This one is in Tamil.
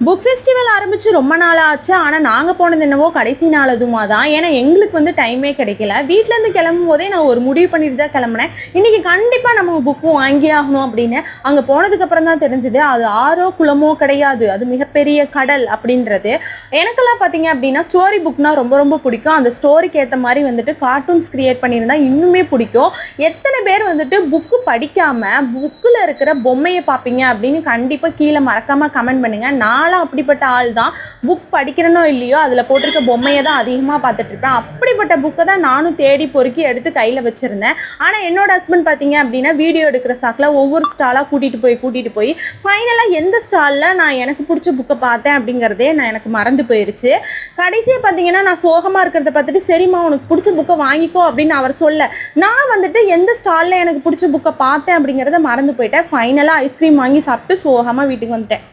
புக் ஃபெஸ்டிவல் ஆரம்பிச்சு ரொம்ப நாள் ஆச்சு. ஆனால் நாங்கள் போனது என்னவோ கடைசி நாள் அதுமா தான். ஏன்னா எங்களுக்கு வந்து டைமே கிடைக்கல. வீட்டிலேருந்து கிளம்பும் போதே நான் ஒரு முடிவு பண்ணிட்டு தான் கிளம்புனேன். இன்னைக்கு கண்டிப்பாக நம்ம புக்கும் வாங்கி ஆகணும் அப்படின்னு. அங்கே போனதுக்கப்புறம் தான் தெரிஞ்சுது அது ஆறோ குளமோ கிடையாது, அது மிகப்பெரிய கடல் அப்படின்றது. எனக்கெல்லாம் பார்த்தீங்க அப்படின்னா ஸ்டோரி புக்னா ரொம்ப ரொம்ப பிடிக்கும். அந்த ஸ்டோரிக்கு ஏற்ற மாதிரி வந்துட்டு கார்ட்டூன்ஸ் கிரியேட் பண்ணியிருந்தா இன்னுமே பிடிக்கும். எத்தனை பேர் வந்துட்டு புக்கு படிக்காம புக்கில் இருக்கிற பொம்மையை பார்ப்பீங்க அப்படின்னு கண்டிப்பாக கீழே மறக்காம கமெண்ட் பண்ணுங்க. நானும் அப்படிப்பட்ட ஆள் தான். புக் படிக்கிறனோ இல்லையோ அதுல போட்டிருக்க பொம்மையை தான் அதிகமா பார்த்துட்டு இருப்பேன். அப்படிப்பட்ட புக்கை தான் நானும் தேடி பொறுக்கி எடுத்து கையில வச்சிருந்தேன். ஆனா என்னோட ஹஸ்பண்ட் பாத்தீங்க அப்படின்னா வீடியோ எடுக்கிற சாக்குல ஒவ்வொரு ஸ்டாலா கூட்டிட்டு போய் ஃபைனலா எந்த ஸ்டால்ல நான் எனக்கு பிடிச்ச புக்கை பார்த்தேன் அப்படிங்கறதே எனக்கு மறந்து போயிருச்சு. கடைசியா பாத்தீங்கன்னா நான் சோகமா இருக்கிறத பார்த்துட்டு சரிம்மா உனக்கு பிடிச்ச புக்கை வாங்கிக்கோ அப்படின்னு அவர் சொல்ல, நான் வந்துட்டு எந்த ஸ்டால்ல எனக்கு பிடிச்ச புக்கை பார்த்தேன் அப்படிங்கறத மறந்து போயிட்டேன். ஃபைனலா ஐஸ்கிரீம் வாங்கி சாப்பிட்டு சோகமா வீட்டுக்கு வந்துட்டேன்.